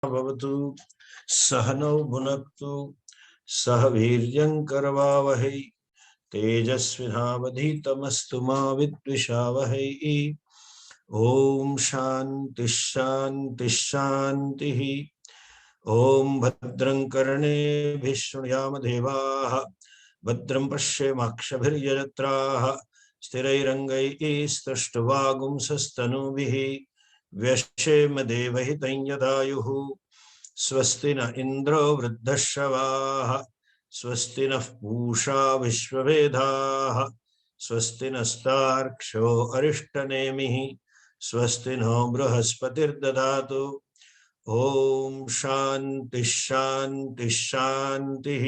भवतु सहनौ भुनक्तु सह वीर्यं करवावहै तेजस्विनावधीतमस्तु मा विद्विषावहै। ओम शांति शांति शांति। ओम भद्रं कर्णेभिः शृणुयाम देवाः भद्रं पश्येमाक्षभिर्यजत्राः स्थिरैरङ्गैस्तुष्टुवागुंसस्तनूभिः व्यशेम देवहितं यदायुः। स्वस्ति न इंद्रो वृद्धश्रवाः स्वस्ति नः पूषा विश्ववेदाः स्वस्ति नस्तार्क्ष्यो अरिष्टनेमिः स्वस्ति नो बृहस्पतिर्दधातु। ओम शांति शांति शांति।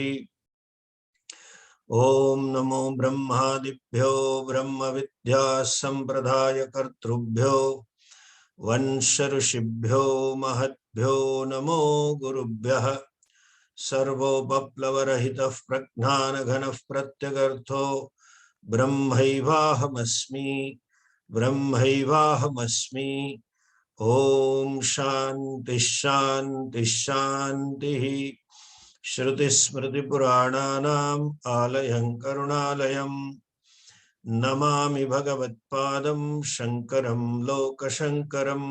ओम नमो ब्रह्मादिभ्यो ब्रह्म विद्या संप्रदाय कर्तृभ्यो वंश ऋषिभ्यो महद्भ्यो नमो गुरुभ्यः। सर्वोपप्लवरहितः प्रज्ञानघनः प्रत्यगर्थो ब्रह्मैवाहमस्मि ब्रह्मैवाहमस्मि। ओम शांति शांति शांति। श्रुतिस्मृतिपुराणानाम् आलयं करुणालयं नमामि भगवत्पादं शंकरं लोकशंकरं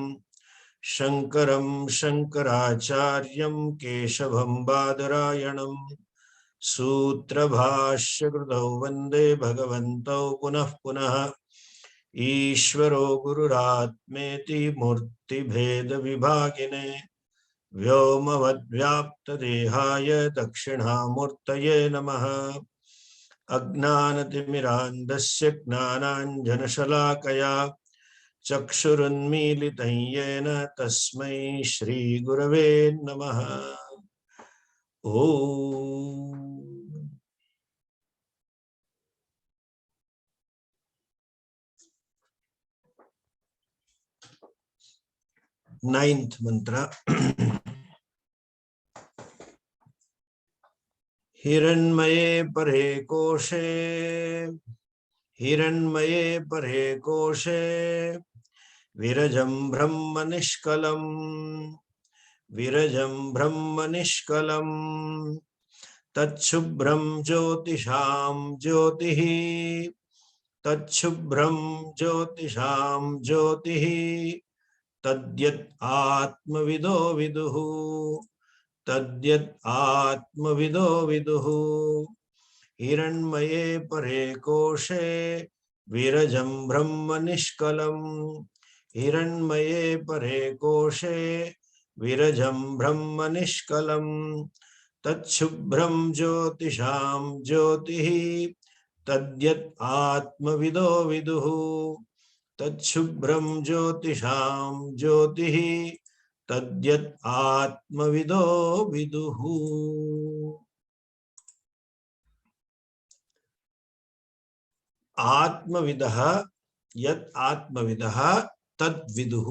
शंकरं शंकराचार्यं केशवं बादरायणं सूत्रभाष्यकृतौ वन्दे भगवन्तौ पुनः पुनः। ईश्वरो गुरुरात्मेति मूर्तिभेद विभागिने व्योमवद्व्याप्तदेहाय दक्षिणामूर्तये नमः। अज्ञानतिमिरान्धस्य ज्ञानाञ्जनशलाकया चक्षुरुन्मीलितं येन तस्मै श्रीगुरवे नमः। ओम। 9th mantra। हिरण्मये परे कोशे हिरण्मये परे कोशे विरजं ब्रह्म निष्कलं विरजं ब्रह्म निष्कलं तच्छुभ्रं ज्योतिषां ज्योतिः तच्छुभ्रं ज्योतिषां ज्योतिः तद्यत् आत्मविदो विदुः तद्यत् आत्मविदो विदुः। हिरण्मये परे कोशे विरजं ब्रह्म निष्कलं हिरण्मये परे कोशे विरजं ब्रह्म निष्कलं तच्छुभ्रं ज्योतिषां ज्योतिः तद्यत् आत्मविदो विदुः तच्छुभ्रं ज्योतिषां ज्योतिः तद्यत् आत्मविदो विदुः। आत्मविदः यत् आत्मविदः तद्विदुः।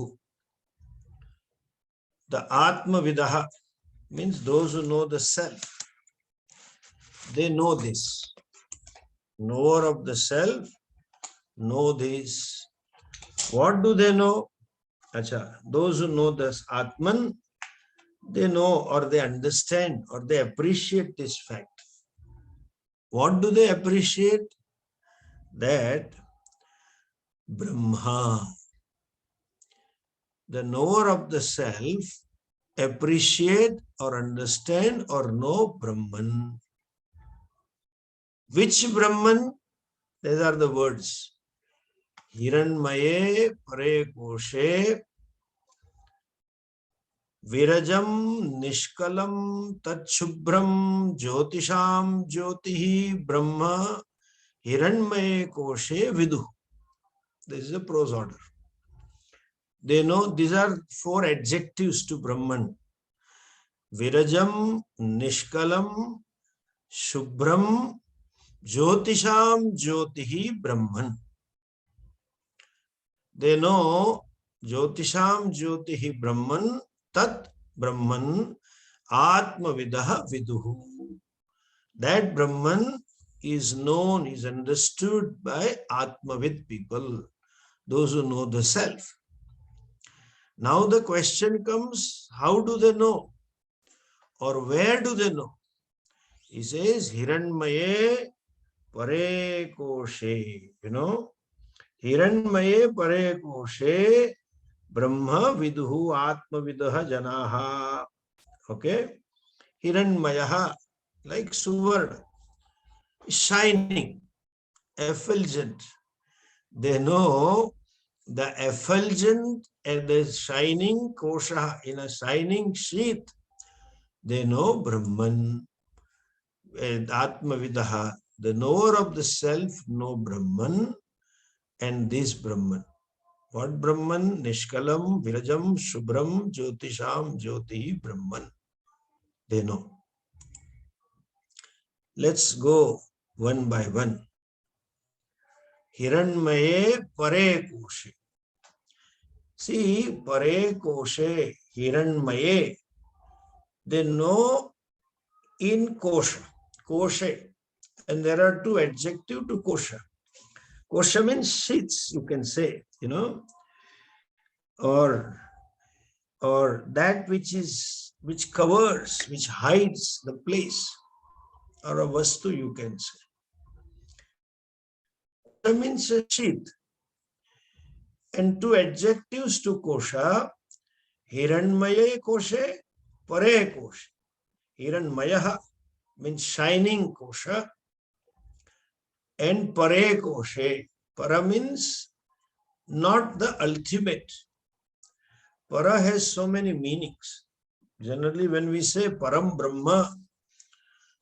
The Atmavidah means those who know the self. They know this. Knower of the self know this. What do they know? Acha, those who know this Atman, they know or they understand or they appreciate this fact. What do they appreciate? That Brahma, the knower of the self, appreciate or understand or know Brahman. Which Brahman? These are the words. Hiranmaye pare koshe virajam nishkalam tachubram jyotisham jyotihi brahma hiranmaye koshe vidu. This is a prose order. They know these are 4 adjectives to Brahman. Virajam, Nishkalam, Shubhram, Jyotisham, Jyotihi, Brahman. They know Jyotisham, Jyotihi, Brahman, Tat Brahman, Atmavidah Viduhu. That Brahman is known, is understood by Atmavid people, those who know the self. Now the question comes, how do they know? Or where do they know? He says, Hiranmaye Pare Koshe. Hiranmaye Pare Koshe Brahma Viduhu Atma Vidaha Janaha. Okay? Hiranmayaha, like Suvarna, shining, effulgent. They know the effulgent and the shining kosha in a shining sheath. They know Brahman and Atma Vidaha. The knower of the self know Brahman and this Brahman. What Brahman? Nishkalam, Virajam, Shubram, Jyotisham, Jyoti, Brahman. They know. Let's go one by one. Hiranmaye Pare Koshe. See, Pare Koshe, Hiranmaye. They know in Kosha, Koshe. And there are two adjectives to Kosha. Kosha means sheets, you can say, or that which covers, which hides the place, or a vastu, you can say. Kosha means a sheet. And two adjectives to Kosha, Hiranmaya Koshe, Pare Koshe. Hiranmayaha means shining Kosha, and Pare Koshe. Para means not the ultimate. Para has so many meanings. Generally, when we say Param Brahma,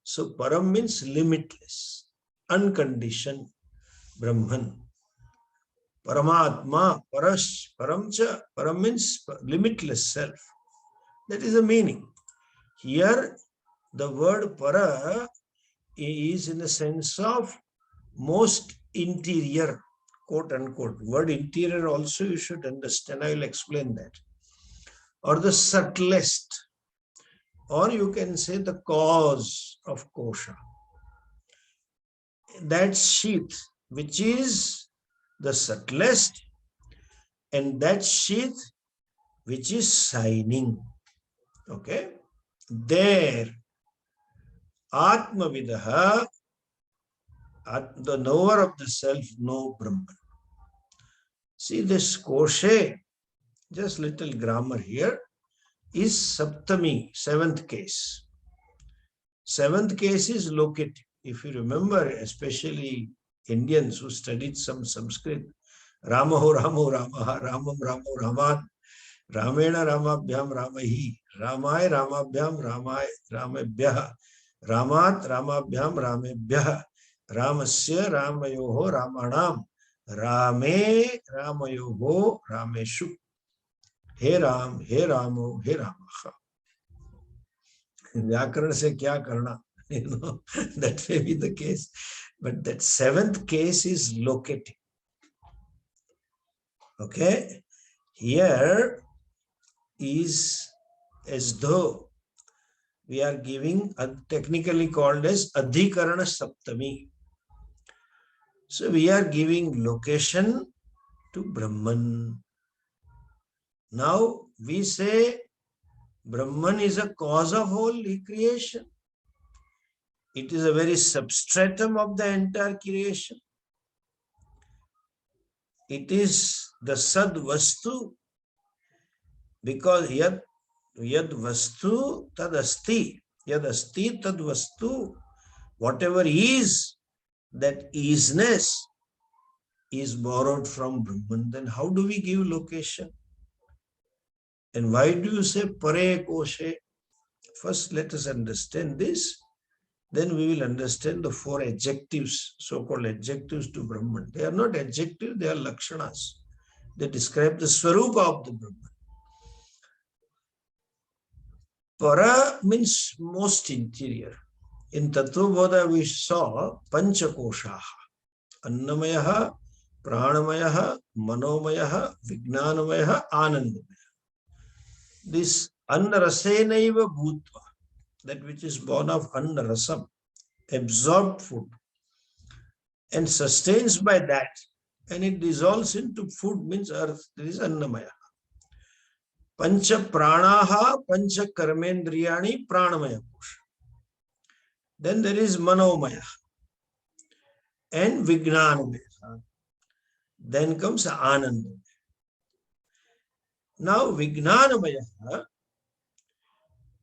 so Param means limitless, unconditioned Brahman. Paramatma, Parash, Paramcha, Param means limitless self. That is the meaning. Here, the word Para is in the sense of most interior, quote unquote. Word interior also you should understand. I will explain that. Or the subtlest, or you can say the cause of kosha. That sheath, which is the subtlest, and that sheath, which is shining. Okay? There, Atma Vidaha, the knower of the self, know Brahman. See this koshe, just little grammar here, is Saptami, seventh case. Seventh case is locative. If you remember, especially Indians who studied some Sanskrit, Ramaho Ramo Ramaha, Ramam Ramo Raman, Ramena Ramabhyam Ramahi, Ramay Ramabhyam Ramay Ramebhyah, Ramat Ramabhyam Ramebhyah, Ramasya Ramayoho Ramanam, Rame Ramayoho Rameshu. हे राम हे रामो हे रामाखा. व्याकरण से क्या करना? That may be the case, but that seventh case is locating. Okay, here is as though we are giving technically called as adhikarana saptami. So we are giving location to Brahman. Now we say Brahman is a cause of all creation. It is a very substratum of the entire creation. It is the sad vastu, because yad vastu tad asti, yad asti tad vastu. Whatever is, that isness is borrowed from Brahman. Then how do we give location? And why do you say Pare Koshe? First, let us understand this. Then we will understand the four adjectives, so-called adjectives to Brahman. They are not adjectives, they are lakshanas. They describe the swarupa of the Brahman. Para means most interior. In Tattvabodha we saw Panchakoshaha. Annamayaha, Pranamayaha, Manomaya, Vijnanamaya, Anandamaya. This Annarasenaiva Bhutva, that which is born of Annarasam, absorbed food, and sustains by that, and it dissolves into food, means earth, there is Annamaya. Pancha pranaha, pancha karmendriyani, pranamaya kosha. Then there is manomaya and vijnanamaya. Then comes ananda. Now vijnanamaya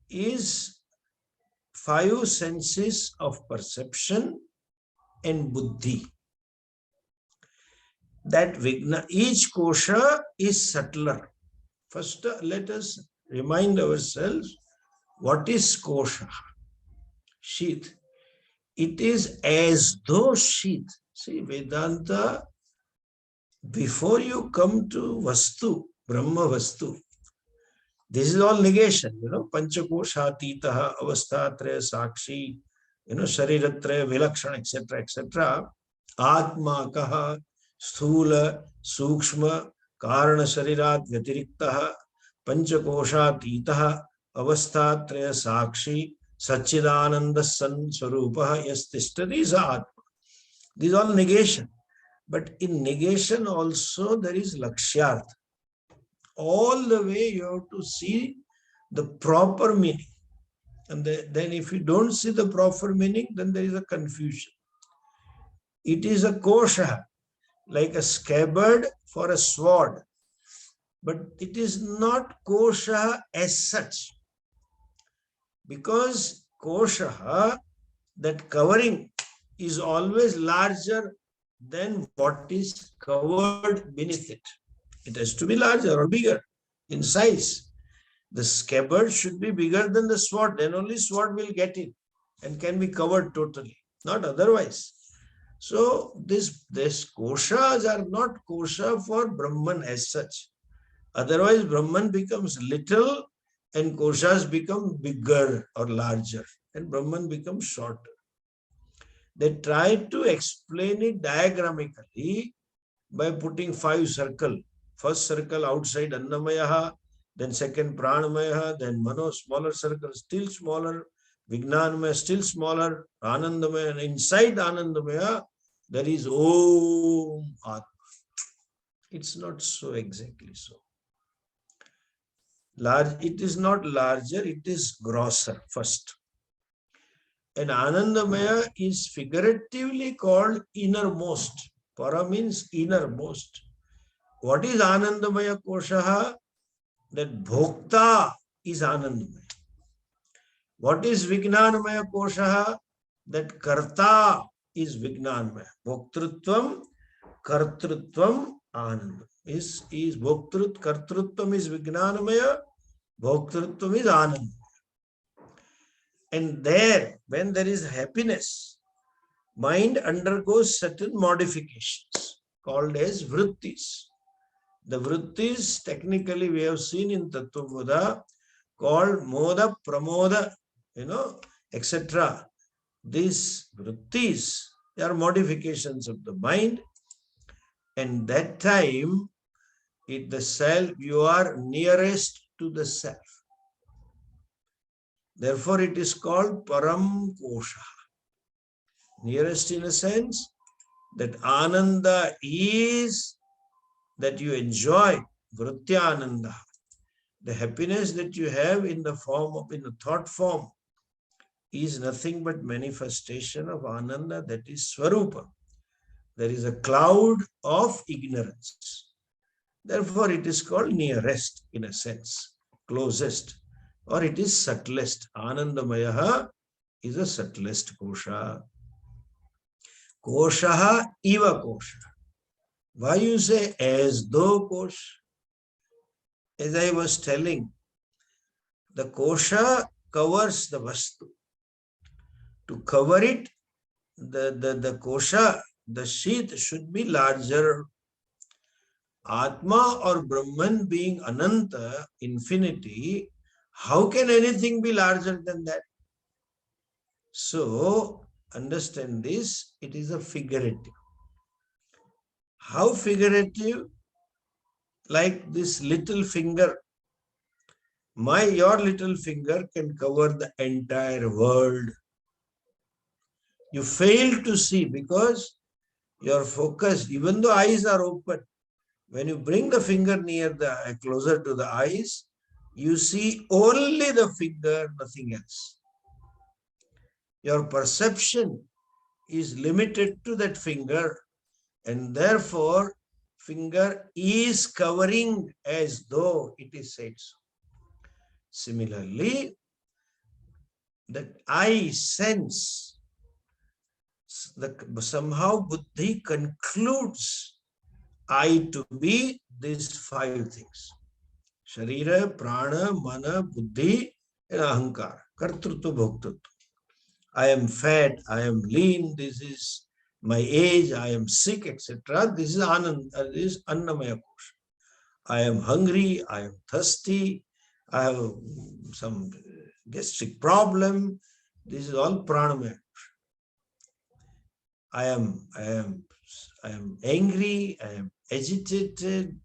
is 5 senses of perception and buddhi. That vigna, each kosha is subtler. First, let us remind ourselves what is kosha. Sheath. It is as though sheath. See, Vedanta, before you come to Vastu, Brahma Vastu, this is all negation, Panchakoshatitaha, Avasthatraya, Sakshi, Shariratraya, Vilakshana, etc., etc. Atma kaha, Sthula, Sukshma, Karana Sharirat, Vyatiriktaha, Panchakoshatitaha, Avasthatraya, Sakshi, Sachidananda San Swarupaha, Yastistati sa Atma. This is all negation. But in negation also there is Lakshyarth. All the way you have to see the proper meaning. And then if you don't see the proper meaning, then there is a confusion. It is a kosha, like a scabbard for a sword. But it is not kosha as such. Because kosha, that covering, is always larger than what is covered beneath it. It has to be larger or bigger in size. The scabbard should be bigger than the sword, then only sword will get in and can be covered totally, not otherwise. So these koshas are not kosha for Brahman as such. Otherwise, Brahman becomes little and koshas become bigger or larger and Brahman becomes shorter. They tried to explain it diagrammatically by putting 5 circles. First circle outside Annamaya, then second Pranamaya, then Mano, smaller circle, still smaller, Vijnanamaya, still smaller, Anandamaya, and inside Anandamaya, there is Om Atma. It's not so exactly so. It is not larger, it is grosser first. And Anandamaya is figuratively called innermost. Para means innermost. What is Anandamaya Koshaha? That Bhokta is Anandamaya. What is Vijnanamaya Koshaha? That Karta is Vijnanamaya. Bhoktrutvam, Kartrutvam, Anandamaya. Is Bhoktrut, Kartrutvam is Vijnanamaya, Bhoktrutvam is Anandamaya. And there, when there is happiness, mind undergoes certain modifications called as vrittis. The vrittis, technically we have seen in Tattva called moda, pramoda, etc. These vrittis, they are modifications of the mind. And that time, the self, you are nearest to the self. Therefore, it is called Param Kosha. Nearest in a sense that Ananda is that you enjoy, Vritya Ananda. The happiness that you have in the thought form is nothing but manifestation of Ananda, that is Swarupa. There is a cloud of ignorance. Therefore, it is called nearest in a sense, closest, or it is subtlest. Anandamaya is the subtlest kosha. Koshaha iva kosha. Why you say as though kosha? As I was telling, the kosha covers the vastu. To cover it, the kosha, the sheath should be larger. Atma or Brahman being Ananta, infinity, how can anything be larger than that? So, understand this, it is a figurative. How figurative? Like this little finger. Your little finger can cover the entire world. You fail to see because your focus, even though eyes are open, when you bring the finger closer to the eyes, You see only the finger, nothing else. Your perception is limited to that finger, and therefore finger is covering as though it is said so. Similarly, that I sense, somehow buddhi concludes I to be these five things. Sharira, prana, mana, buddhi, and ahankara. Kartrutva, bhoktritva. I am fat, I am lean, this is my age, I am sick, etc. This is this is Annamaya Kosha. I am hungry, I am thirsty, I have some gastric problem. This is all Pranamaya. I am angry, I am agitated,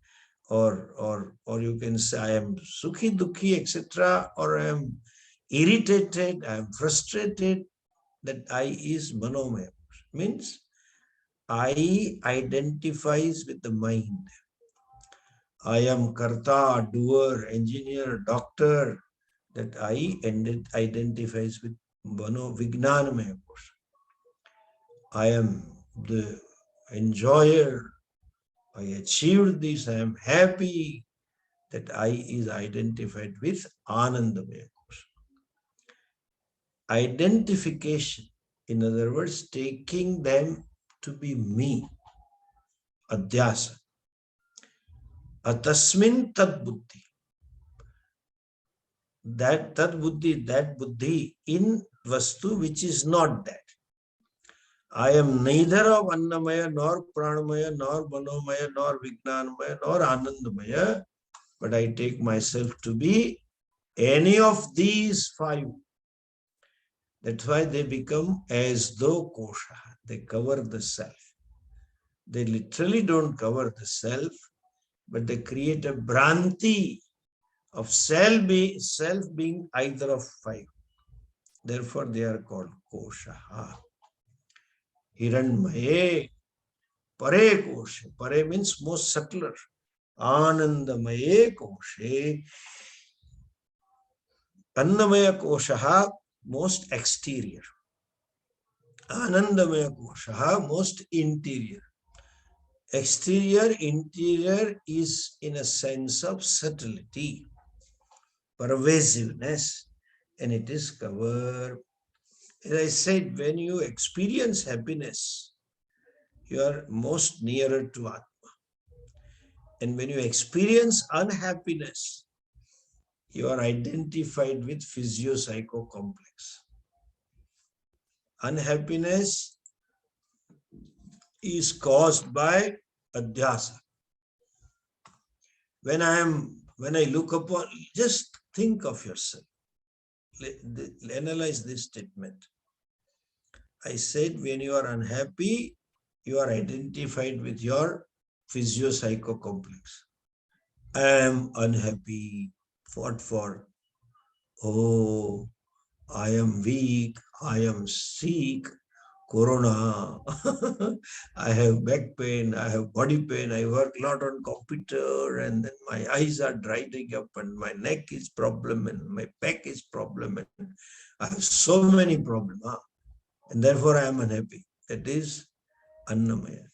or you can say I am sukhi, dukhi, etc. Or I am irritated, I am frustrated. That I is manomaya. Means I identifies with the mind. I am karta, doer, engineer, doctor. That I identifies with mano vijnanamaya. I am the enjoyer. I achieved this. I am happy. That I is identified with anandamaya. Identification, in other words, taking them to be me, adhyasa. Atasmin tad buddhi. That tad buddhi, that buddhi in vastu which is not that. I am neither of Annamaya, nor Pranamaya, nor Manomaya, nor Vijnanamaya, nor Anandamaya, but I take myself to be any of these five. That's why they become as though kosha. They cover the self. They literally don't cover the self, but they create a bhranti of self being either of five. Therefore, they are called kosha. Hiranmaye, pare koshe. Pare means most subtler. Anandamaye koshe. Annamaya kosha, most exterior. Anandamaya kosha, most interior. Exterior, interior is in a sense of subtlety, pervasiveness, and it is covered. As I said, when you experience happiness, you are most nearer to Atma. And when you experience unhappiness, you are identified with physio-psycho complex. Unhappiness is caused by adhyasa. When I look upon, just think of yourself. Analyze this statement. I said when you are unhappy, you are identified with your physio-psycho complex. I am unhappy. What for? Oh, I am weak. I am sick. Corona. I have back pain. I have body pain. I work a lot on computer, and then my eyes are drying up, and my neck is problem, and my back is problem, and I have so many problems. And therefore I am unhappy. That is Annamaya.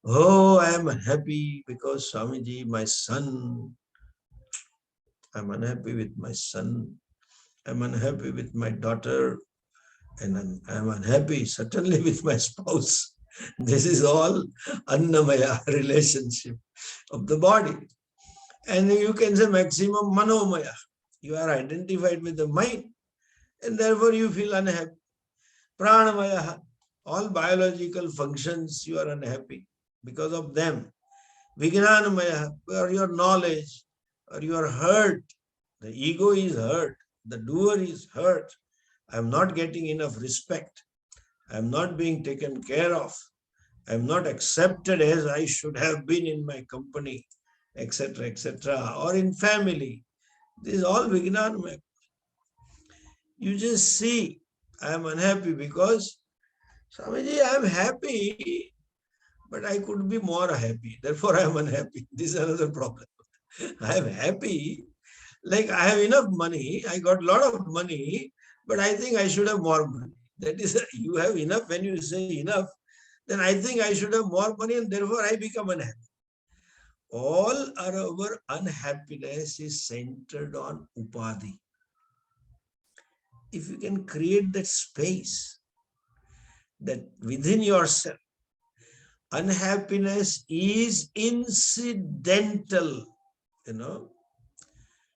Oh, I am unhappy because Swamiji, my son, I'm unhappy with my son. I'm unhappy with my daughter. And I'm unhappy certainly with my spouse. This is all Annamaya relationship of the body. And you can say maximum Manomaya. You are identified with the mind, and therefore you feel unhappy. Pranamaya, all biological functions, you are unhappy because of them. Vijnanamaya, or your knowledge, or you are hurt. The ego is hurt. The doer is hurt. I am not getting enough respect. I am not being taken care of. I am not accepted as I should have been in my company, etc., etc., or in family. This is all Vijnanamaya. You just see, I am unhappy because, Swamiji, I am happy, but I could be more happy. Therefore, I am unhappy. This is another problem. I am happy, Like I have enough money, I got a lot of money, but I think I should have more money. That is, you have enough. When you say enough, then I think I should have more money and therefore I become unhappy. All our unhappiness is centered on upadhi. If you can create that space, that within yourself, unhappiness is incidental, you know,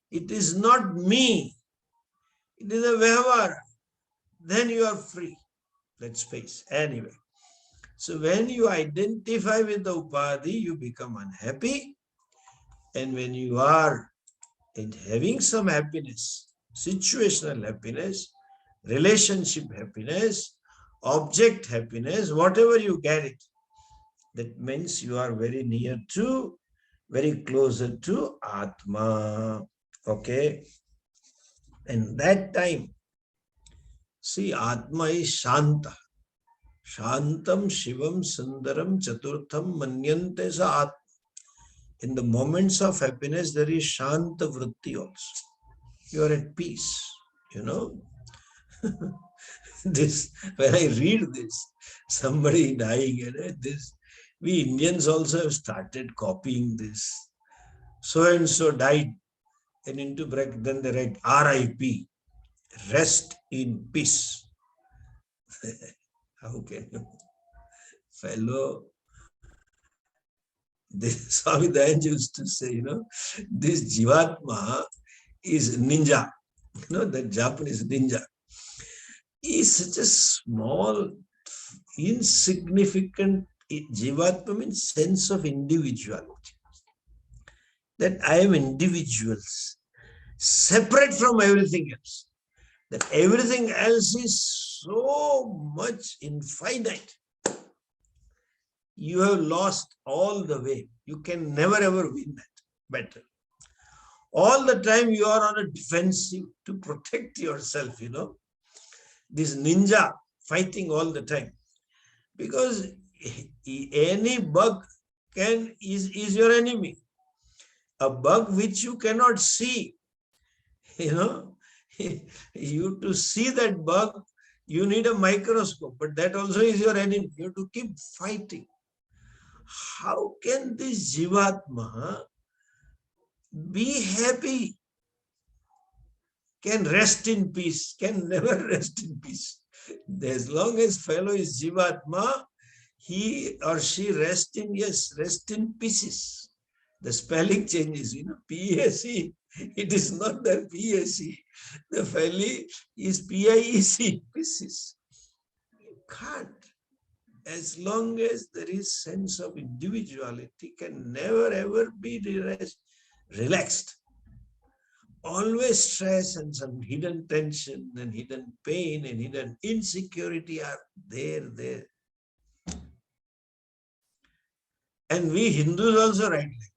it is not me, it is a vyavhara, then you are free. That space. Anyway, so when you identify with the upadhi, you become unhappy. And when you are having some happiness, situational happiness, relationship happiness, object happiness, whatever you get it, that means you are very near to, very closer to Atma. Okay. And that time, see, Atma is Shanta. Shantam Shivam Sundaram Chaturtham Manyante Sa Atma. In the moments of happiness, there is Shanta Vritti also. You are at peace, you know. This, when I read this, somebody dying, and this, we Indians also have started copying this. So and so died, and into bracket, then they write RIP, rest in peace. How can you, fellow? This Swami Dayanand used to say, this Jivatma is ninja. That Japanese ninja is such a small, insignificant. Jivatma means sense of individuality. That I am individuals, separate from everything else. That everything else is so much infinite. You have lost all the way. You can never ever win that battle. All the time you are on a defensive to protect yourself, This ninja fighting all the time. Because any bug is your enemy. A bug which you cannot see, you to see that bug, you need a microscope, but that also is your enemy. You have to keep fighting. How can this Jivatma be happy? Can rest in peace? Can never rest in peace. As long as fellow is Jivatma, he or she rest in pieces. The spelling changes, PSE. It is not the PSE. The fellow is PIEC, pieces. You can't. As long as there is sense of individuality, can never ever be relaxed. Always stress and some hidden tension and hidden pain and hidden insecurity are there. And we Hindus also write like this.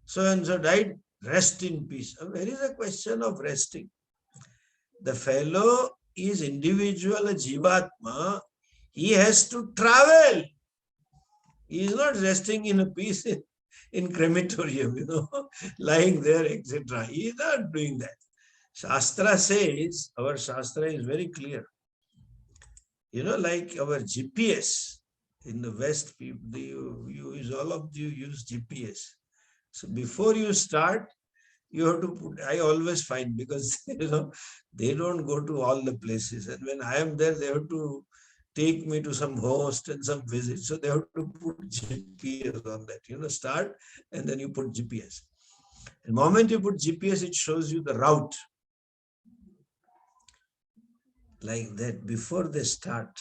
So and so died, rest in peace. Where is a question of resting? The fellow is individual, a Jivatma. He has to travel. He is not resting in a peace in crematorium, lying there, etc. He is not doing that. Shastra says, our Shastra is very clear. Like our GPS in the West, people, all of you use GPS. So before you start, you have to put, I always find, because, they don't go to all the places. And when I am there, they have to take me to some host and some visit. So they have to put GPS on that, start, and then you put GPS. The moment you put GPS, it shows you the route. Like that, before they start,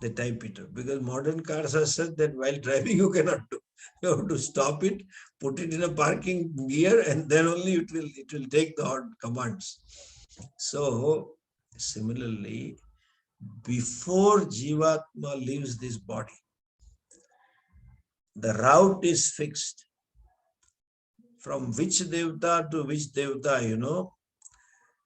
they type it up. Because modern cars are such that while driving, you cannot do. You have to stop it, put it in a parking gear, and then only it will take the commands. So, similarly, before Jivatma leaves this body, the route is fixed. From which Devta to which Devta,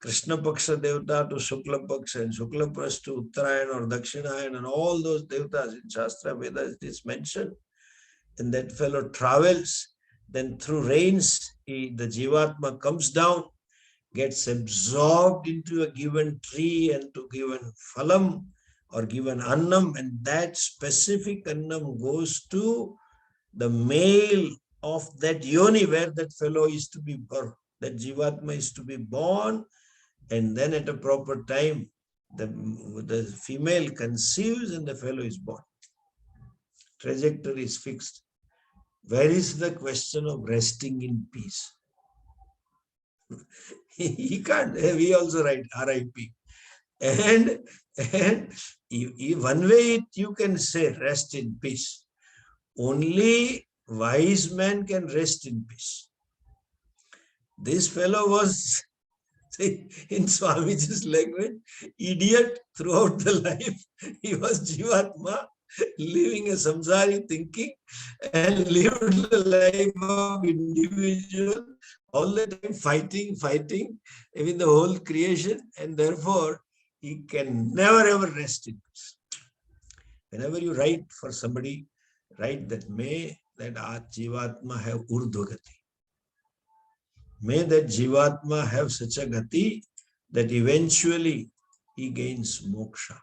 Krishna Paksha Devta to Shukla Paksha, and Shukla Paksha to Uttarayan or Dakshinayan, and all those Devtas in Shastra Vedas it is mentioned. And that fellow travels Then through rains, the Jivatma comes down, gets absorbed into a given tree and to given phalam or given annam, and that specific annam goes to the male of that yoni where that fellow is to be born, that Jivatma is to be born, and then at a proper time, the female conceives and the fellow is born. Trajectory is fixed. Where is the question of resting in peace? He can't. We also write RIP. And one way you can say rest in peace. Only wise man can rest in peace. This fellow was, in Swamiji's language, idiot throughout the life. He was Jivatma, living a samsari thinking, and lived the life of individual, all the time fighting with the whole creation, and therefore he can never ever rest in peace. Whenever you write for somebody, write that may that Jivatma have urdhvagati. May that Jivatma have such a gati that eventually he gains moksha.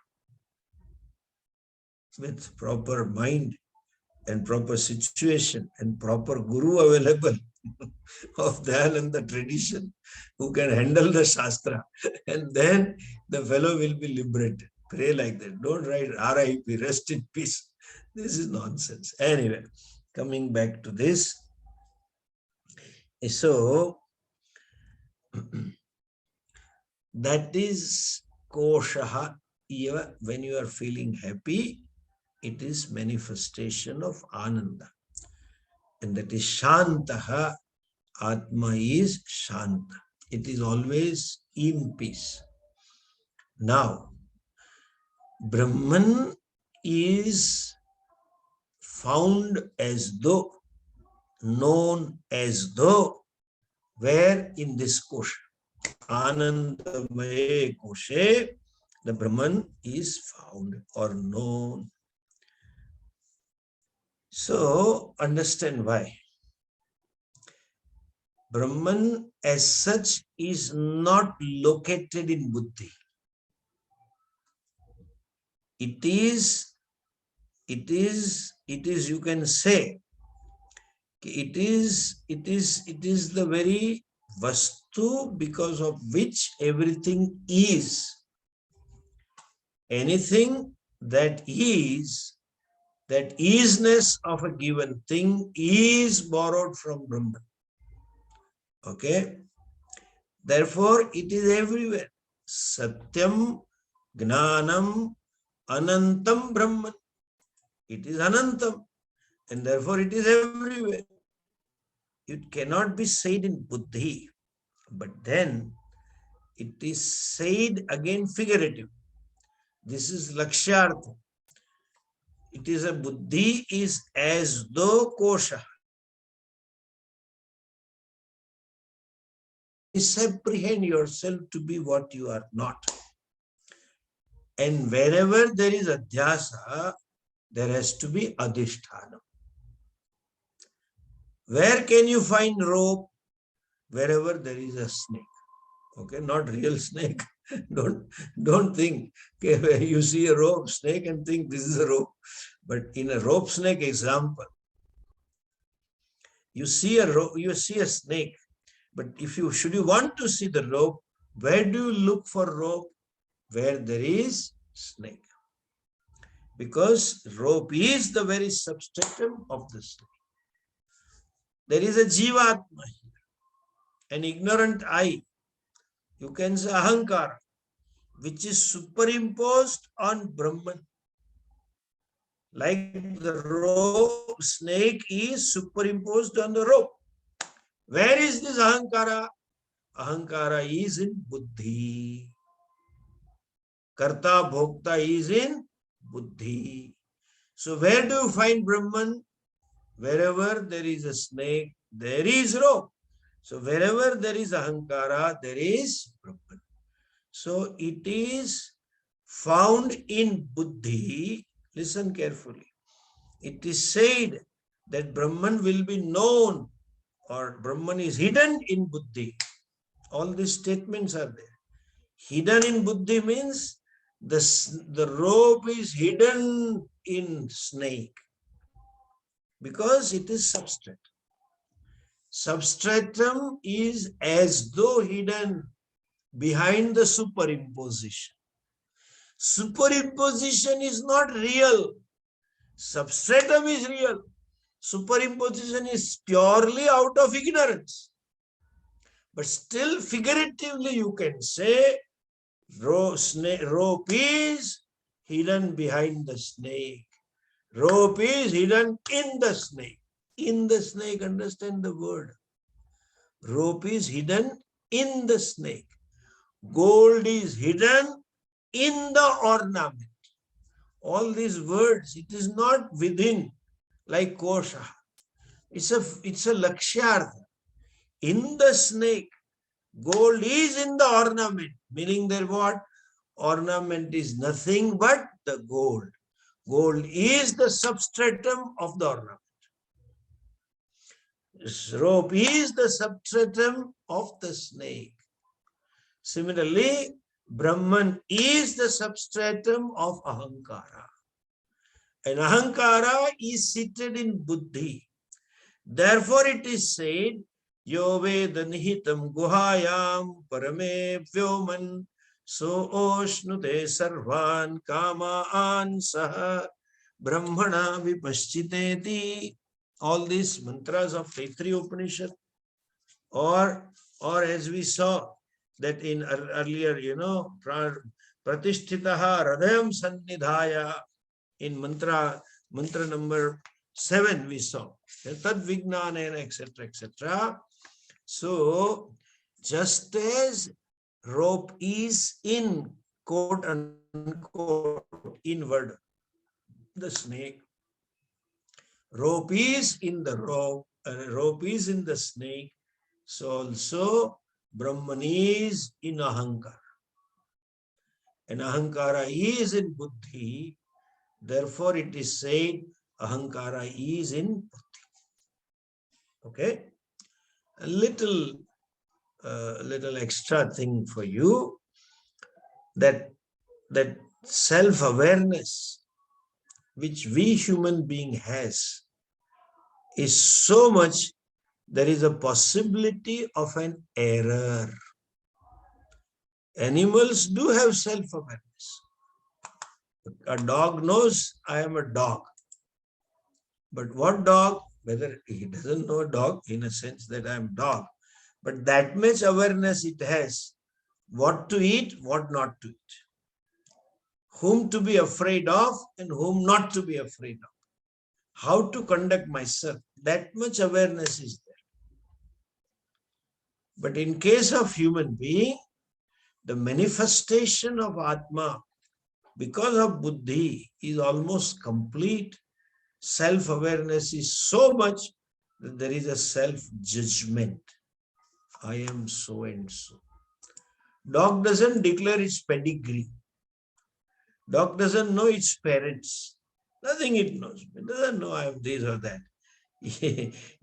With proper mind and proper situation and proper guru available of Dayananda tradition who can handle the Shastra, and then the fellow will be liberated. Pray like that. Don't write RIP, rest in peace. This is nonsense. Anyway, coming back to this. So, that is koshaha. When you are feeling happy, it is manifestation of ananda. And that is shantaha. Atma is shanta. It is always in peace. Now, Brahman is found as though, known as though, where in this kosha. Anandamaye koshe, the Brahman is found or known. So, understand why. Brahman as such is not located in buddhi. It is, you can say, it is the very vastu because of which everything is. Anything that is, that isness of a given thing is borrowed from Brahman. Okay? Therefore, it is everywhere. Satyam, Gnanam, Anantam Brahman. It is Anantam, and therefore it is everywhere. It cannot be said in buddhi, but then it is said again figurative. This is lakshyartha. It is a buddhi is as though kosha. Misapprehend yourself to be what you are not. And wherever there is adhyasa, there has to be adhisthana. Where can you find rope? Wherever there is a snake. Okay, not real snake. Don't think, okay, you see a rope snake and think this is a rope. But in a rope snake example, you see a rope, you see a snake. But if you should you want to see the rope, where do you look for rope? Where there is snake. Because rope is the very substratum of the snake. There is a jivatma here, an ignorant eye. You can say ahankara, which is superimposed on Brahman. Like the rope, snake is superimposed on the rope. Where is this ahankara? Ahankara is in buddhi. Karta bhokta is in buddhi. So where do you find Brahman? Wherever there is a snake, there is rope. So wherever there is ahankara, there is Brahman. So it is found in buddhi. Listen carefully. It is said that Brahman will be known or Brahman is hidden in buddhi. All these statements are there. Hidden in buddhi means the rope is hidden in snake because it is substrate. Substratum is as though hidden behind the superimposition. Superimposition is not real. Substratum is real. Superimposition is purely out of ignorance. But still, figuratively, you can say rope is hidden behind the snake. Rope is hidden in the snake. In the snake, understand the word. Rope is hidden in the snake. Gold is hidden in the ornament. All these words, it is not within, like kosha. It's a lakshyartha. In the snake, gold is in the ornament, meaning that what? Ornament is nothing but the gold. Gold is the substratum of the ornament. Rope is the substratum of the snake. Similarly, Brahman is the substratum of ahankara. And ahankara is seated in buddhi. Therefore, it is said, Yo veda nihitam guhayam parame vyoman so oshnute sarvan kamaan saha brahmana vipaschiteti. All these mantras of Taittiriya Upanishad, or as we saw that in earlier, pratisthitaha radhayam sannidhaya, in mantra number 7 we saw tad vijnanena, etc., etc. So just as rope is in quote unquote inward the snake, rope is in the rope, rope is in the snake, so also Brahman is in ahankara. And ahankara is in buddhi. Therefore, it is said ahankara is in buddhi. Okay? A little extra thing for you, that self-awareness which we human being has is so much, there is a possibility of an error. Animals do have self-awareness. A dog knows I am a dog. But what dog? Whether he doesn't know a dog in a sense that I am dog, but that much awareness it has, what to eat, what not to eat, whom to be afraid of and whom not to be afraid of, how to conduct myself, that much awareness is there. But in case of human being, the manifestation of Atma, because of buddhi, is almost complete. Self-awareness is so much that there is a self-judgment. I am so and so. Dog doesn't declare its pedigree. Dog doesn't know its parents. Nothing it knows. It doesn't know I am this or that.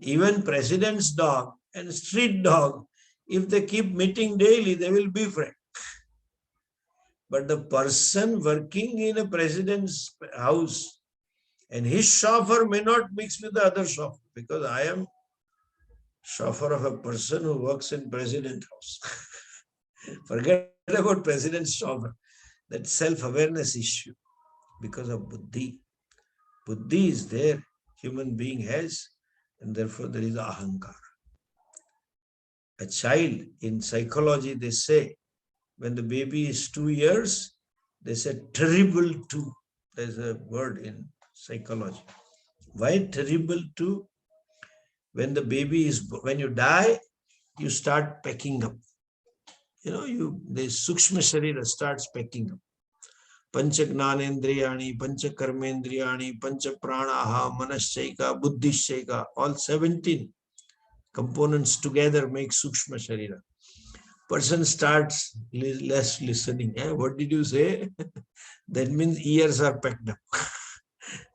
Even president's dog and street dog, if they keep meeting daily, they will be friends. But the person working in a president's house and his chauffeur may not mix with the other chauffeur, because I am chauffeur of a person who works in president's house. Forget about president's chauffeur. That self-awareness issue, because of buddhi. Buddhi is there, human being has, and therefore there is ahankara. A child, in psychology they say, when the baby is 2 years, they say terrible 2. There's a word in psychology. Why terrible 2? When the baby is, when you die, you start packing up. The sukshma sharira starts packing up. Pancha gnanendriyani, pancha karmendriyani, pancha pranaha, manaschaika, buddhischaika, all 17 components together make sukshma sharira. Person starts less listening. What did you say? That means ears are packed up.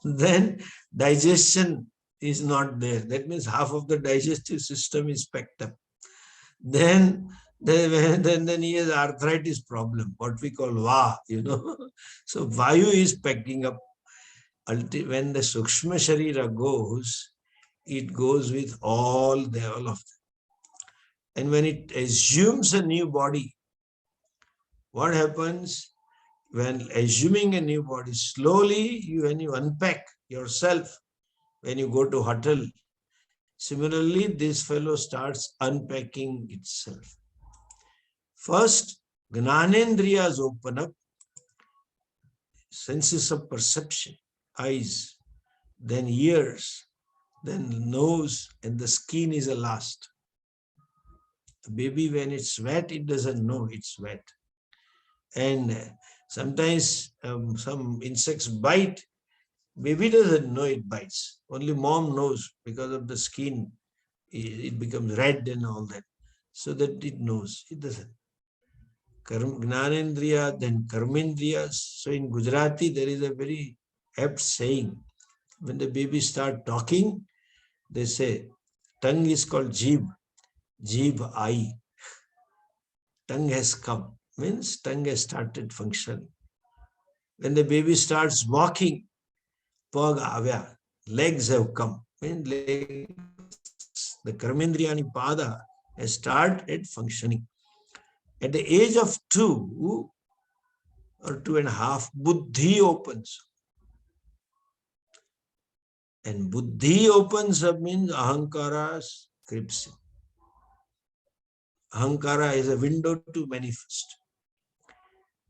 Then digestion is not there. That means half of the digestive system is packed up. Then he has arthritis problem, what we call Va, So Vayu is packing up. When the Sukshma Sharira goes, it goes with all of them. And when it assumes a new body, what happens? When assuming a new body, slowly, when you unpack yourself, when you go to hotel, similarly, this fellow starts unpacking itself. First, Gnanendriyas open up, senses of perception, eyes, then ears, then nose, and the skin is the last. The baby, when it's wet, it doesn't know it's wet. And sometimes some insects bite. Baby doesn't know it bites. Only mom knows because of the skin. It becomes red and all that. So that it knows. It doesn't. Gnanendriya, then Karmendriya. So in Gujarati, there is a very apt saying. When the baby start talking, they say, tongue is called Jeeb. Jeeb eye. Tongue has come. Means tongue has started functioning. When the baby starts walking, pag avya, legs have come. Means the Karmendriyani pada has started functioning. At the age of 2 or 2.5, buddhi opens. And buddhi opens up means ahankara creeps in. Ahankara is a window to manifest.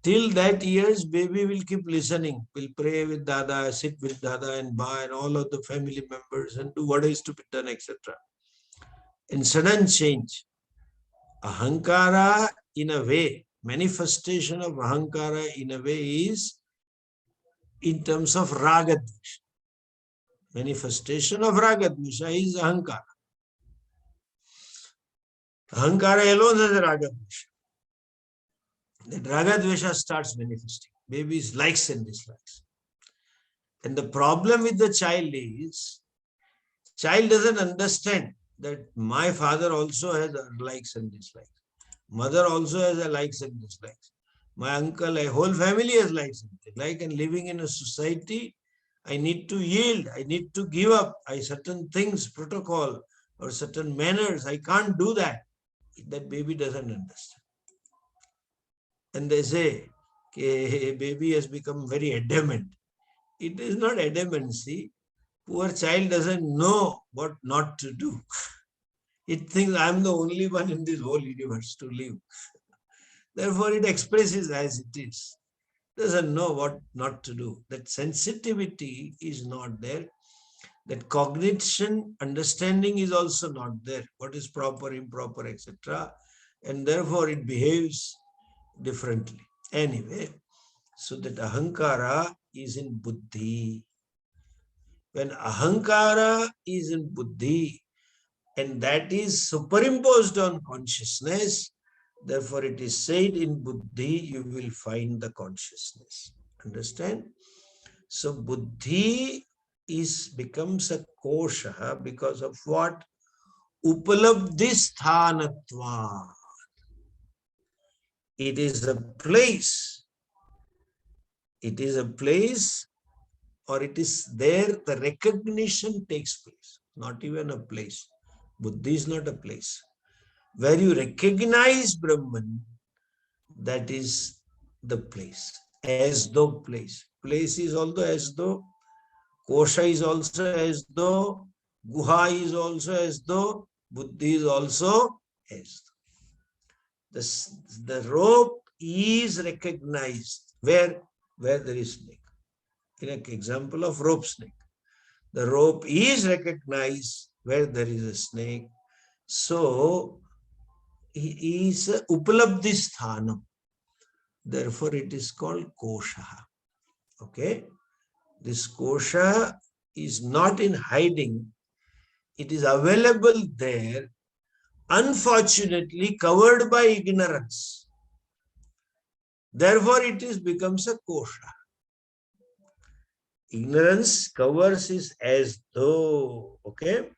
Till that years, baby will keep listening, will pray with Dada, sit with Dada and Ba and all of the family members and do what is to be done, etc. In sudden change, ahankara in a way, manifestation of ahankara in a way is in terms of ragadvesha. Manifestation of ragadvesha is ahankara. Ahankara alone is a ragadvesha. That ragadvesha starts manifesting. Baby's likes and dislikes. And the problem with the child is, child doesn't understand that my father also has likes and dislikes. Mother also has a likes and dislikes. My uncle, a whole family has likes and dislikes. And living in a society, I need to yield. I need to give up. Certain things, protocol or certain manners, I can't do that. That baby doesn't understand. And they say, a baby has become very adamant. It is not adamancy. Poor child doesn't know what not to do. It thinks I'm the only one in this whole universe to live. Therefore, it expresses as it is. Doesn't know what not to do. That sensitivity is not there. That cognition, understanding is also not there. What is proper, improper, etc. And therefore, it behaves differently. Anyway, so that ahankara is in buddhi. When ahankara is in buddhi, and that is superimposed on consciousness, therefore it is said in buddhi, you will find the consciousness. Understand? So buddhi becomes a kosha because of what? Upalabdhisthanatva. It is a place. It is a place, or it is there, the recognition takes place, not even a place. Buddhi is not a place. Where you recognize Brahman, that is the place. As though place. Place is also as though, kosha is also as though, guha is also as though, buddhi is also as though. The rope is recognized where there is snake. In an example of rope snake, the rope is recognized where there is a snake. So he is upalabdhi sthanam. Therefore, it is called kosha. Okay, this kosha is not in hiding. It is available there, unfortunately covered by ignorance. Therefore, it becomes a kosha. Ignorance covers is as though, okay?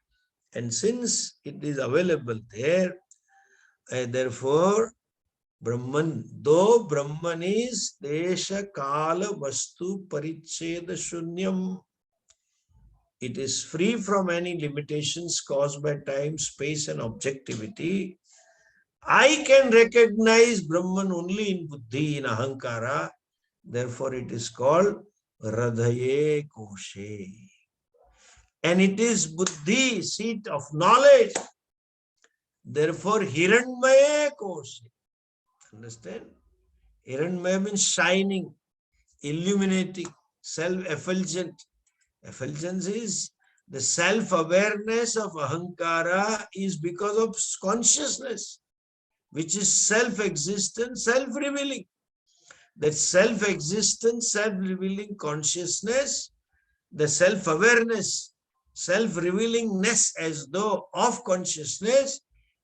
And since it is available there, therefore, Brahman, though Brahman is Desha Kala Vastu Paricheda Shunyam, it is free from any limitations caused by time, space, and objectivity. I can recognize Brahman only in Buddhi, in Ahankara. Therefore, it is called Radhaye Koshe. And it is Buddhi, seat of knowledge. Therefore, Hiranmaya Koshe. Understand? Hiranmaya means shining, illuminating, self-effulgent. Effulgence is the self-awareness of Ahankara is because of consciousness, which is self-existent, self-revealing. That self-existent, self-revealing consciousness, the self-awareness, self-revealingness as though of consciousness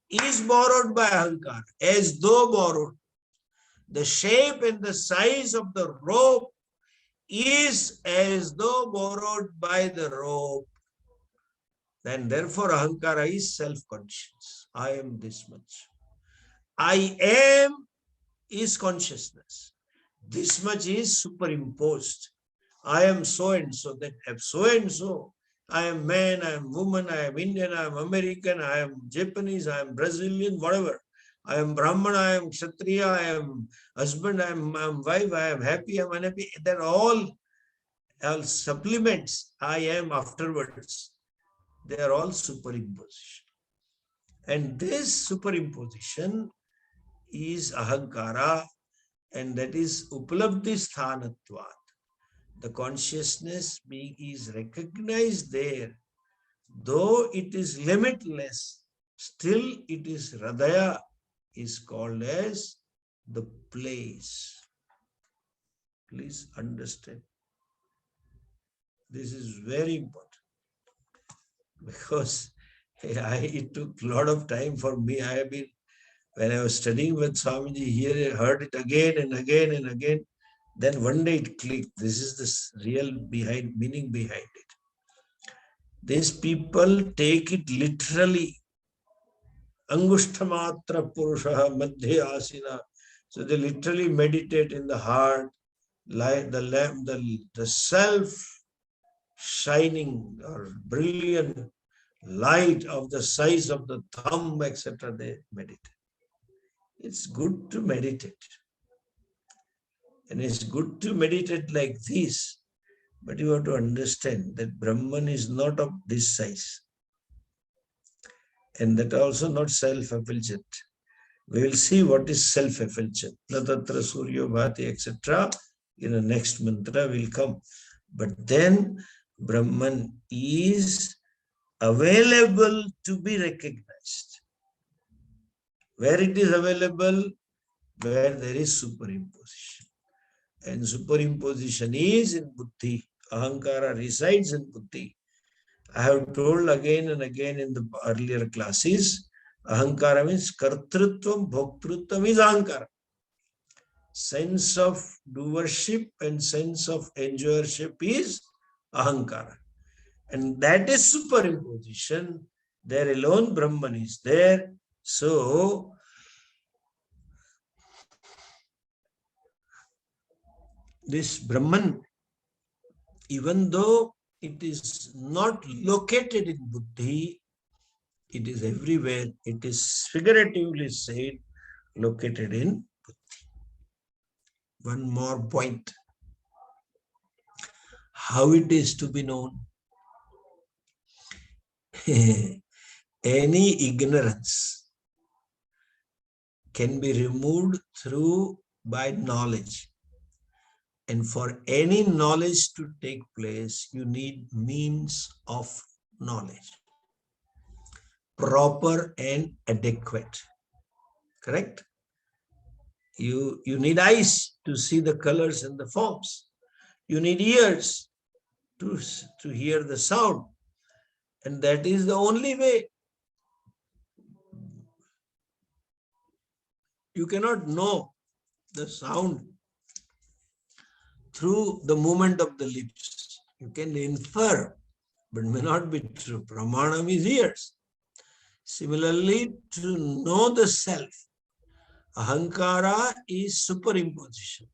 is borrowed by Ahankara, as though borrowed. The shape and the size of the rope is as though borrowed by the rope. Then therefore Ahankara is self-conscious. I am this much. I am is consciousness. This much is superimposed. I am so and so, that I am so and so. I am man, I am woman, I am Indian, I am American, I am Japanese, I am Brazilian, whatever. I am Brahman, I am Kshatriya, I am husband, I am wife, I am happy, I am unhappy. They're all supplements. I am afterwards. They are all superimposition. And this superimposition is Ahankara, and that is Upalabdhi Sthanatvat. The consciousness being is recognized there. Though it is limitless, still it is Hridaya, is called as the place. Please understand. This is very important, because it took a lot of time for me. I have been, when I was studying with Swamiji here, I heard it again and again and again. Then one day it clicked. This is the real meaning behind it. These people take it literally. Angushtamatra Purusha Madhya Asina. So they literally meditate in the heart, like the self shining or brilliant light of the size of the thumb, etc. They meditate. It's good to meditate. And it's good to meditate like this. But you have to understand that Brahman is not of this size. And that also not self-effulgent. We will see what is self-effulgent. Natatra Suryo Bhati, etc. In the next mantra will come. But then Brahman is available to be recognized. Where it is available, where there is superimposition. And superimposition is in Buddhi. Ahankara resides in Buddhi. I have told again and again in the earlier classes, Ahankara means Kartrutvam, Bhoktrutvam is Ahankara. Sense of doership and sense of enjoyership is Ahankara. And that is superimposition. There alone Brahman is there. So, this Brahman, even though it is not located in Buddhi, it is everywhere. It is figuratively said, located in Buddhi. One more point. How it is to be known? Any ignorance can be removed by knowledge. And for any knowledge to take place, you need means of knowledge. Proper and adequate. Correct? You need eyes to see the colors and the forms. You need ears to hear the sound. And that is the only way. You cannot know the sound through the movement of the lips. You can infer, but may not be true. Pramanam is ears. Similarly, to know the self, ahankara is superimposition.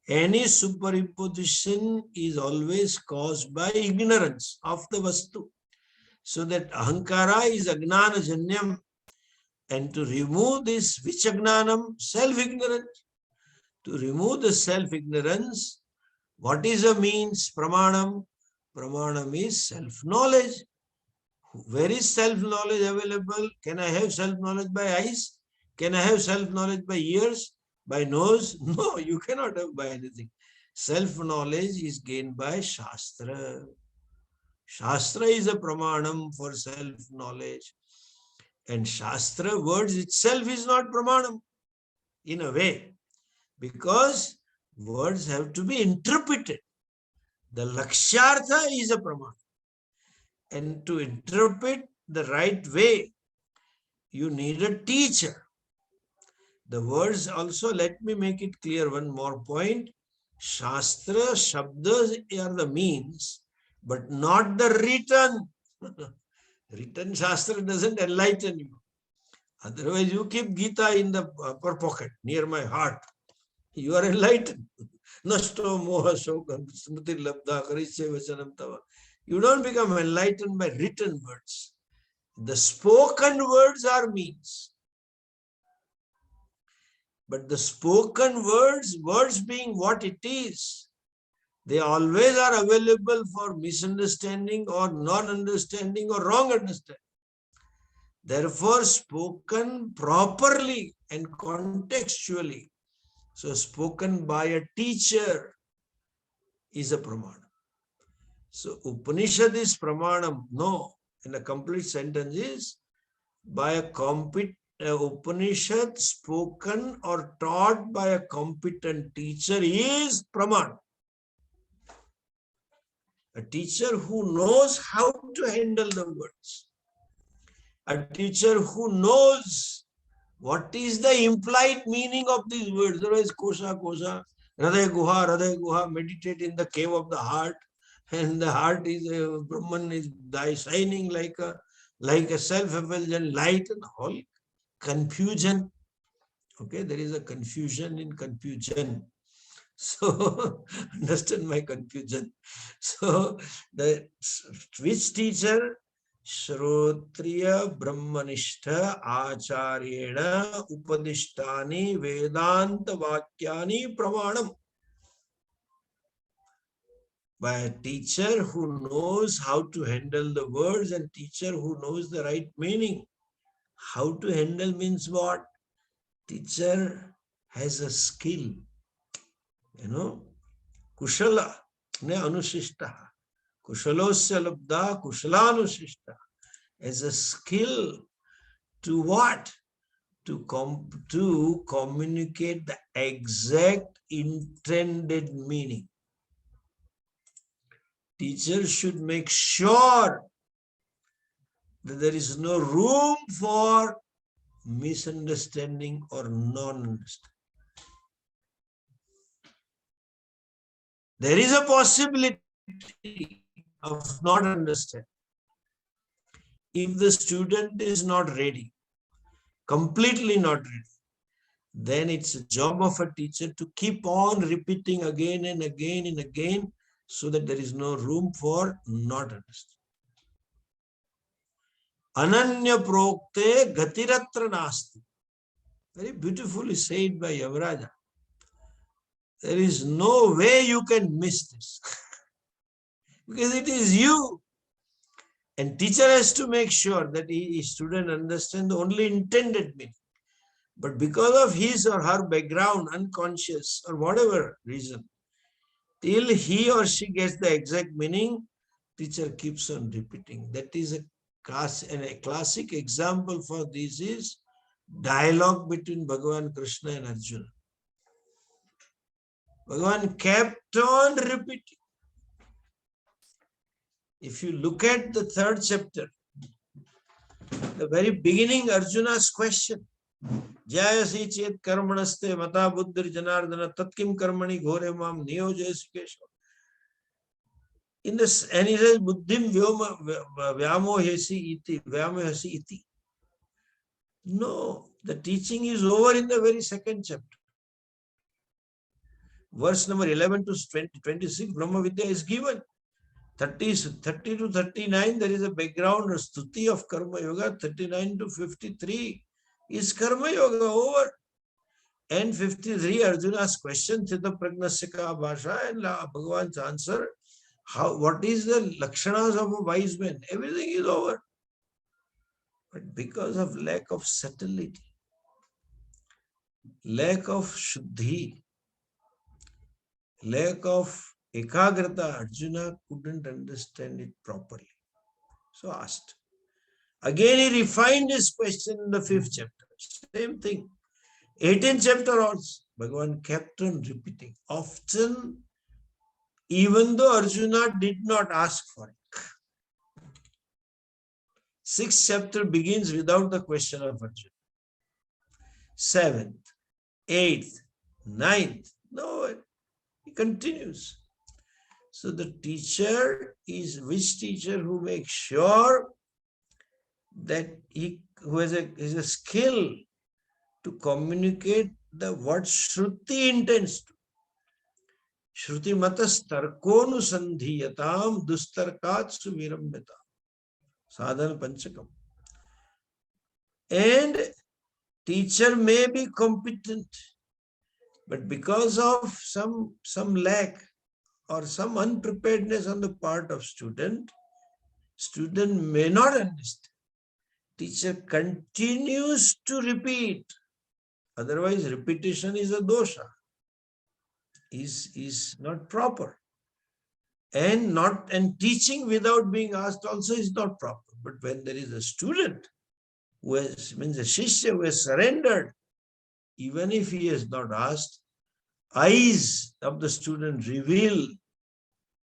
Any superimposition is always caused by ignorance of the vastu. So that ahankara is agnana janyam. And to remove this, which agnanam? Self-ignorance. To remove the self-ignorance, what is a means? Pramanam. Pramanam is self-knowledge. Where is self-knowledge available? Can I have self-knowledge by eyes? Can I have self-knowledge by ears? By nose? No, you cannot have by anything. Self-knowledge is gained by Shastra. Shastra is a pramanam for self-knowledge. And Shastra words itself is not pramanam in a way, because words have to be interpreted. The lakshyartha is a pramanam. And to interpret the right way, you need a teacher. The words also, let me make it clear one more point. Shastra, shabdas are the means, but not the written. Written Shastra doesn't enlighten you. Otherwise, you keep Gita in the upper pocket, near my heart. You are enlightened. Nashto moha shokam smriti labdha karisya vachanam tava. You don't become enlightened by written words. The spoken words are means. But the spoken words, words being what it is, they always are available for misunderstanding or non-understanding or wrong understanding. Therefore, spoken properly and contextually. So, spoken by a teacher is a pramanam. So, Upanishad is pramanam. No, in a complete sentence is by a Upanishad spoken or taught by a competent teacher is pramanam. A teacher who knows how to handle the words. A teacher who knows what is the implied meaning of these words. Otherwise, kosha, hriday guha, meditate in the cave of the heart. And the heart is, Brahman is shining like a self-effulgent light, and all confusion. Okay, there is a confusion in confusion. So, understand my confusion. So, which teacher? Shrotriya Brahmanishta Acharyena Upadishtani Vedanta Vakyani Pramanam. By a teacher who knows how to handle the words, and teacher who knows the right meaning. How to handle means what? Teacher has a skill. Kushala ne anushishta. Kushalosya labdha kushalanushishta. As a skill to what? To communicate the exact intended meaning. Teacher should make sure that there is no room for misunderstanding or non-understanding. There is a possibility of not understanding. If the student is not ready, completely not ready, then it's a job of a teacher to keep on repeating again and again and again, so that there is no room for not understanding. Ananya prokte gatiratra nasti. Very beautifully said by Yavaraja. There is no way you can miss this. Because it is you. And teacher has to make sure that his student understands the only intended meaning. But because of his or her background, unconscious or whatever reason, till he or she gets the exact meaning, teacher keeps on repeating. That is a classic example for this is dialogue between Bhagavan Krishna and Arjuna. Bhagavan kept on repeating. If you look at the 3rd chapter, the very beginning, Arjuna's question, Jayasi chet karmanaste mata buddhir janardana tatkim karmani ghore mam niyojayasi kesha. In this, and he says, Buddhim vyamohesi iti. No, the teaching is over in the very second chapter. Verse number 11 to 26, Brahma Vidya is given. 30 to 39, there is a background, a stuti of Karma Yoga. 39 to 53 is Karma Yoga over. And 53, Arjuna's question, Chitta Pragnasya ka Bhasha, and Bhagavan's answer, what is the lakshanas of a wise man? Everything is over. But because of lack of subtlety, lack of shuddhi, lack of ekagrata, Arjuna couldn't understand it properly. So asked. Again, he refined his question in the 5th chapter. Same thing. 18th chapter also, Bhagavan kept on repeating. Often, even though Arjuna did not ask for it. 6th chapter begins without the question of Arjuna. 7th, 8th, 9th, no, he continues. So the teacher is which teacher who makes sure that who has a skill to communicate what Shruti intends to. Shruti matas tarkonu sandhiyatam dustarkat suvirambyatam. Sadhana Panchakam. And teacher may be competent, but because of some lack or some unpreparedness on the part of student may not understand. Teacher continues to repeat. Otherwise, repetition is a dosha. Is not proper. And teaching without being asked also is not proper. But when there is a student means a shishya who has surrendered, even if he has not asked, eyes of the student reveal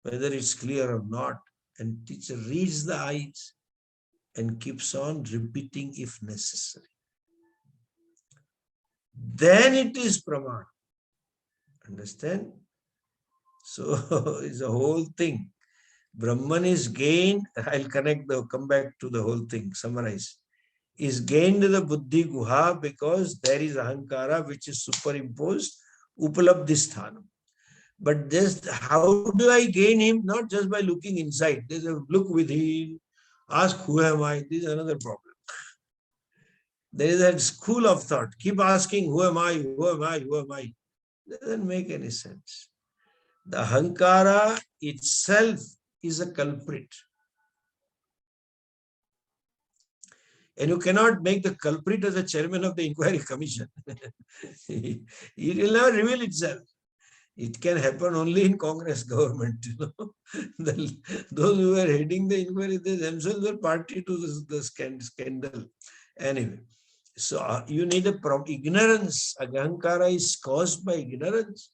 whether it's clear or not, and teacher reads the eyes and keeps on repeating if necessary. Then it is pramana. Understand? So it's a whole thing. Brahman is gained. I'll come back to the whole thing, summarize. Is gained the buddhi guha because there is ahankara which is superimposed, upalabdhisthanam. But just how do I gain him? Not just by looking inside. There's a look within, ask who am I? This is another problem. There is that school of thought. Keep asking who am I, who am I, who am I? Doesn't make any sense. The ahankara itself is a culprit. And you cannot make the culprit as a chairman of the inquiry commission. It will never reveal itself. It can happen only in Congress government. Those who were heading the inquiry, they themselves were party to the scandal. Anyway, so you need ignorance. Ahankara is caused by ignorance.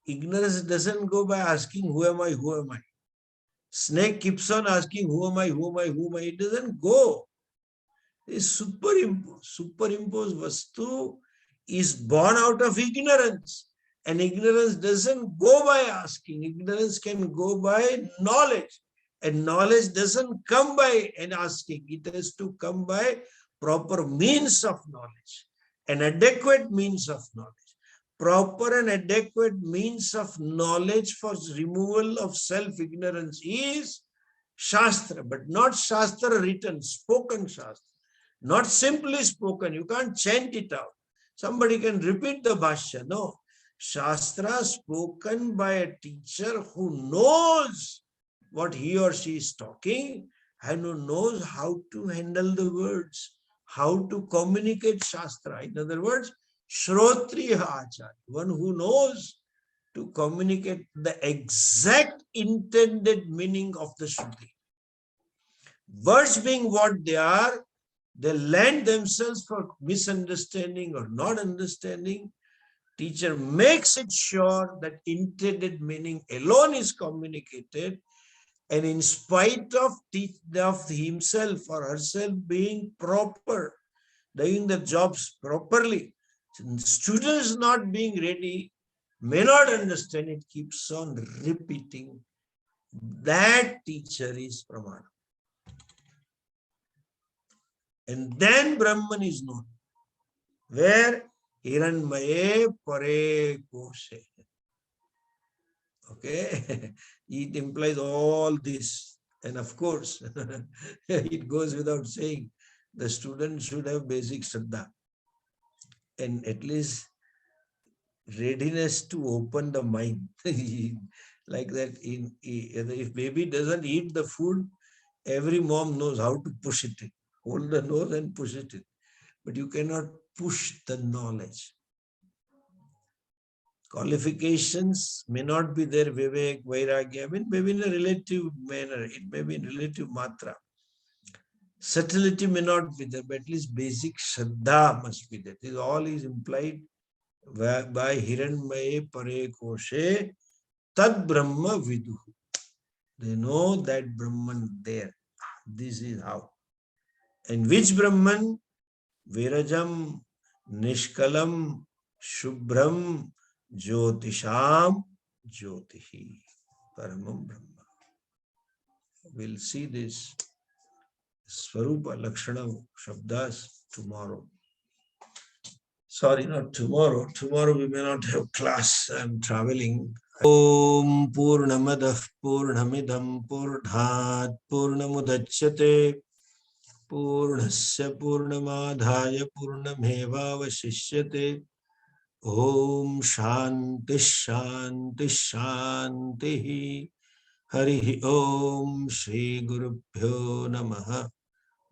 Ignorance doesn't go by asking who am I, who am I. Snake keeps on asking who am I, who am I, who am I. It doesn't go. Is superimposed vastu is born out of ignorance, and ignorance doesn't go by asking. Ignorance can go by knowledge, and knowledge doesn't come by asking. It has to come by proper means of knowledge, an adequate means of knowledge. Proper and adequate means of knowledge for removal of self-ignorance is Shastra, but not Shastra written, spoken Shastra. Not simply spoken. You can't chant it out. Somebody can repeat the Bhashya. No. Shastra spoken by a teacher who knows what he or she is talking and who knows how to handle the words, how to communicate Shastra. In other words, Shrotriya Acharya, one who knows to communicate the exact intended meaning of the Shruti. Words being what they are, they lend themselves for misunderstanding or not understanding. Teacher makes it sure that intended meaning alone is communicated, and in spite of himself or herself being proper, doing the jobs properly, students not being ready, may not understand, it keeps on repeating That teacher is Pramana. And then Brahman is known. Where? Hiranmaye Pare Koshe. Okay? It implies all this. And of course, it goes without saying, the student should have basic Shraddha. And at least readiness to open the mind. Like that, if baby doesn't eat the food, every mom knows how to push it in. Hold the nose and push it in. But you cannot push the knowledge. Qualifications may not be there, Vivek, Vairagya, I mean, maybe in a relative manner, it may be in relative matra. Subtlety may not be there, but at least basic Shraddha must be there. This all is implied by Hiranmaye Pare Koshe Tad Brahma Vidu. They know that Brahman there. This is how. And which Brahman? Virajam, Nishkalam, Shubhram, Jyotisham, Jyotihi. Paramam Brahma. We'll see this Swarupa Lakshana Shabdas tomorrow. Sorry, not tomorrow. Tomorrow we may not have class. I'm traveling. Om Purnamadah Purnamidam Purnat Purnamudachyate Purnasya Purnamadhaya Purnamevavashishyate. Om Shanti Shanti Shanti. Hari Om Shri Gurubhyo Namaha.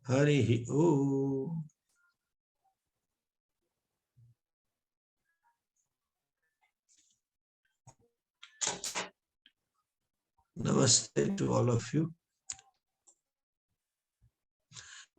Hari Om. Namaste to all of you.